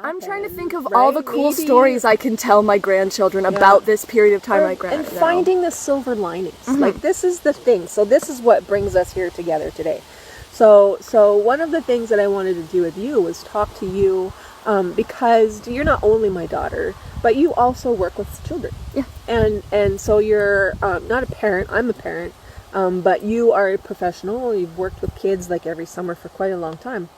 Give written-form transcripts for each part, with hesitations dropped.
I'm trying to think of all the cool stories I can tell my grandchildren about this period of time and finding the silver linings. Like, this is the thing. So this is what brings us here together today. So one of the things that I wanted to do with you was talk to you, because you're not only my daughter, but you also work with children. Yeah. And so you're not a parent. I'm a parent. But you are a professional. You've worked with kids like every summer for quite a long time.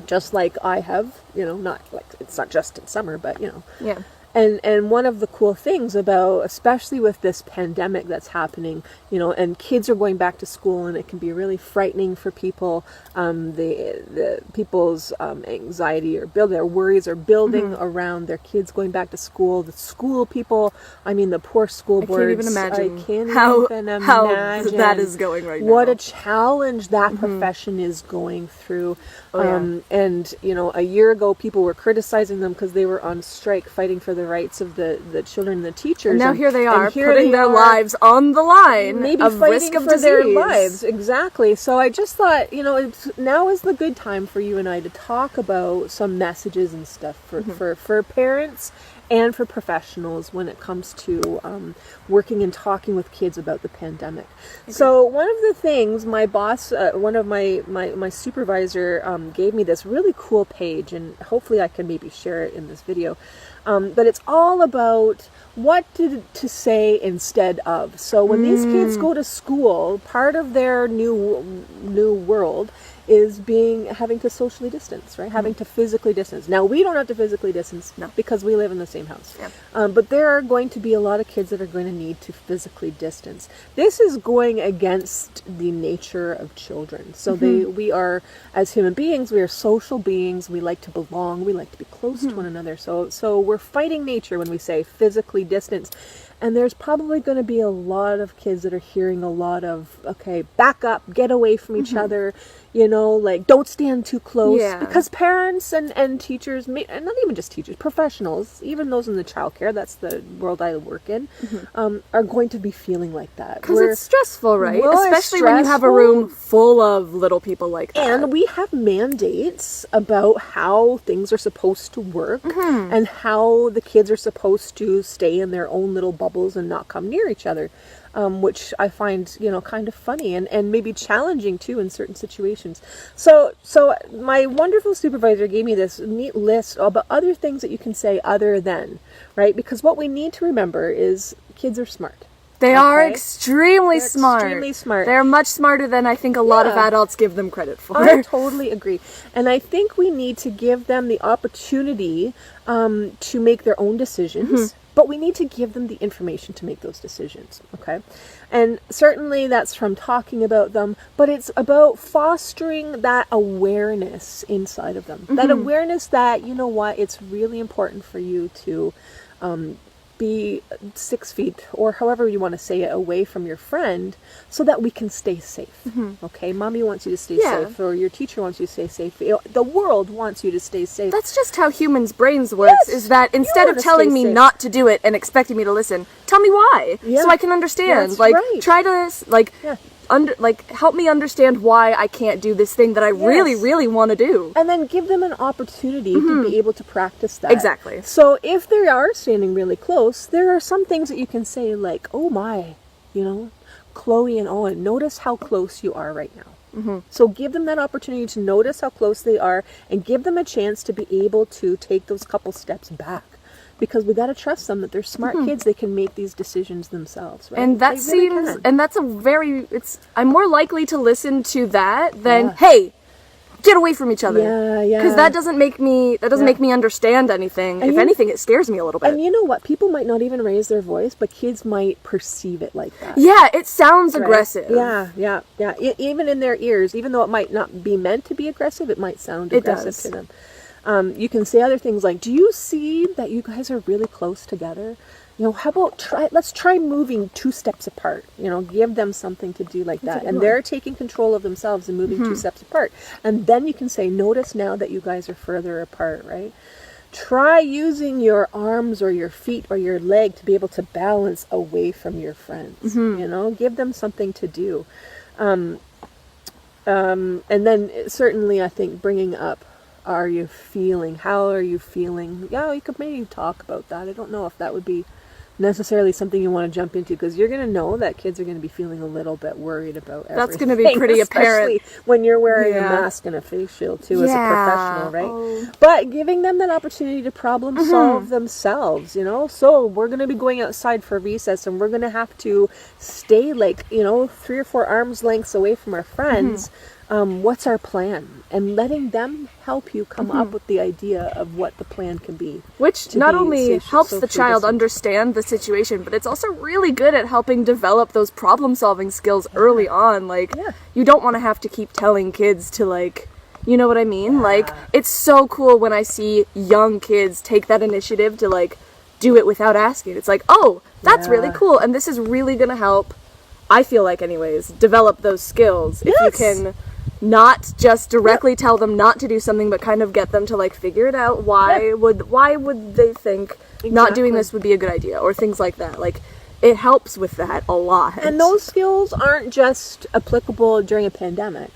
Just like I have, not like, it's not just in summer, but Yeah. And one of the cool things about, especially with this pandemic that's happening, and kids are going back to school, and it can be really frightening for people. The people's anxiety or their worries are building around their kids going back to school. The school people, the poor school boards. I can't even imagine how that is going right now. What a challenge that profession is going through. And a year ago, people were criticizing them because they were on strike fighting for the rights of the children and the teachers. And now here they are, putting their lives on the line, maybe of fighting risk of for disease. their lives. Exactly. So I just thought, now is the good time for you and I to talk about some messages and stuff for parents and for professionals when it comes to working and talking with kids about the pandemic. Okay. So one of the things my boss, one of my supervisor gave me this really cool page, and hopefully I can maybe share it in this video. But it's all about what to say instead of. So when these kids go to school, part of their new world is having to socially distance, right? Having to physically distance. Now, we don't have to physically distance because we live in the same house. Yeah. But there are going to be a lot of kids that are going to need to physically distance. This is going against the nature of children. So we are, as human beings, we are social beings. We like to belong. We like to be close to one another. So we're fighting nature when we say physically distance. And there's probably going to be a lot of kids that are hearing a lot of, okay, back up, get away from each other, like don't stand too close. Yeah. Because parents and teachers, and not even just teachers, professionals, even those in the childcare, that's the world I work in, are going to be feeling like that. Because it's stressful, right? Especially when you have a room full of little people like that. And we have mandates about how things are supposed to work and how the kids are supposed to stay in their own little bubbles and not come near each other, which I find, kind of funny and maybe challenging too in certain situations. So my wonderful supervisor gave me this neat list about other things that you can say other than, right? Because what we need to remember is kids are smart. They are extremely smart. Extremely smart. They're much smarter than I think a lot of adults give them credit for. I totally agree. And I think we need to give them the opportunity to make their own decisions. But we need to give them the information to make those decisions, okay? And certainly that's from talking about them, but it's about fostering that awareness inside of them. That awareness that, it's really important for you to be 6 feet, or however you want to say it, away from your friend so that we can stay safe. Okay, mommy wants you to stay safe, or your teacher wants you to stay safe. The world wants you to stay safe. That's just how humans' brains work, is that instead of telling me not to do it and expecting me to listen, tell me why, so I can understand. That's try to, help me understand why I can't do this thing that I really, really want to do. And then give them an opportunity to be able to practice that. Exactly. So if they are standing really close, there are some things that you can say like, oh my, Chloe and Owen, notice how close you are right now. So give them that opportunity to notice how close they are and give them a chance to be able to take those couple steps back. Because we got to trust them that they're smart kids. They can make these decisions themselves, right? And that I'm more likely to listen to that than, hey, get away from each other. Yeah. Because that doesn't make me understand anything. And if anything, it scares me a little bit. And you know what? People might not even raise their voice, but kids might perceive it like that. Yeah, it sounds aggressive. Yeah. Even in their ears, even though it might not be meant to be aggressive, it might sound aggressive to them. You can say other things like, do you see that you guys are really close together? How about let's try moving 2 steps apart. Give them something to do like that. And they're taking control of themselves and moving 2 steps apart. And then you can say, notice now that you guys are further apart, right? Try using your arms or your feet or your leg to be able to balance away from your friends. Give them something to do. And then certainly I think bringing up are you feeling? How are you feeling? Yeah, you could maybe talk about that. I don't know if that would be necessarily something you want to jump into, because you're going to know that kids are going to be feeling a little bit worried about everything. That's going to be pretty apparent. When you're wearing a mask and a face shield too, as a professional, right? But giving them that opportunity to problem solve themselves, you know? So we're going to be going outside for recess, and we're going to have to stay like, 3 or 4 arms lengths away from our friends. What's our plan? And letting them help you come up with the idea of what the plan can be. Which not only helps the child understand the situation, but it's also really good at helping develop those problem-solving skills early on. Like, you don't want to have to keep telling kids to, like, you know what I mean? Like, it's so cool when I see young kids take that initiative to, like, do it without asking. It's like, oh, that's really cool, and this is really going to help, I feel like anyways, develop those skills. If you can not just directly tell them not to do something, but kind of get them to like figure it out. Why would they think not doing this would be a good idea, or things like that. Like, it helps with that a lot. And those skills aren't just applicable during a pandemic.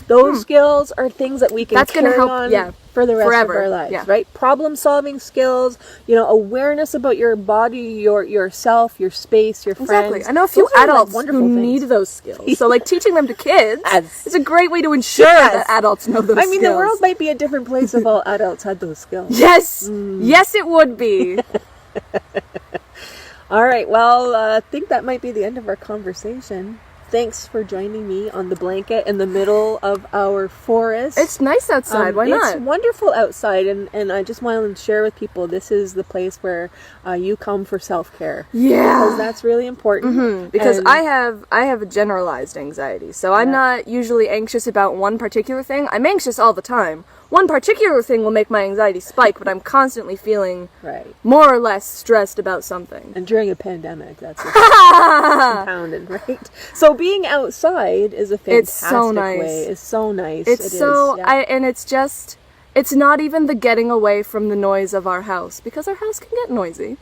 Those skills are things that we can carry on for the rest of our lives, right? Problem-solving skills, awareness about your body, yourself, your space, your friends. Exactly. I know a few adults who need those skills. So, like, teaching them to kids is a great way to ensure that adults know those skills. I mean, the world might be a different place if all adults had those skills. Yes! Yes, it would be. All right, well, I think that might be the end of our conversation. Thanks for joining me on the blanket in the middle of our forest. It's nice outside. Why not? It's wonderful outside, and I just wanted to share with people, this is the place where you come for self-care. Yeah. Because that's really important. Because I have a generalized anxiety, so I'm not usually anxious about one particular thing. I'm anxious all the time. One particular thing will make my anxiety spike, but I'm constantly feeling more or less stressed about something. And during a pandemic, that's compounded, right? So being outside is a fantastic way. It's so nice. And it's not even the getting away from the noise of our house, because our house can get noisy.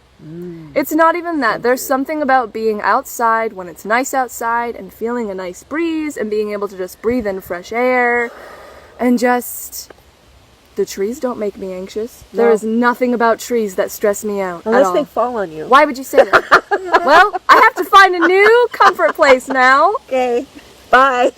It's not even that. There's something about being outside when it's nice outside and feeling a nice breeze and being able to just breathe in fresh air and just... The trees don't make me anxious. No. There is nothing about trees that stress me out unless at all. They fall on you. Why would you say that? Well, I have to find a new comfort place now. Okay. Bye.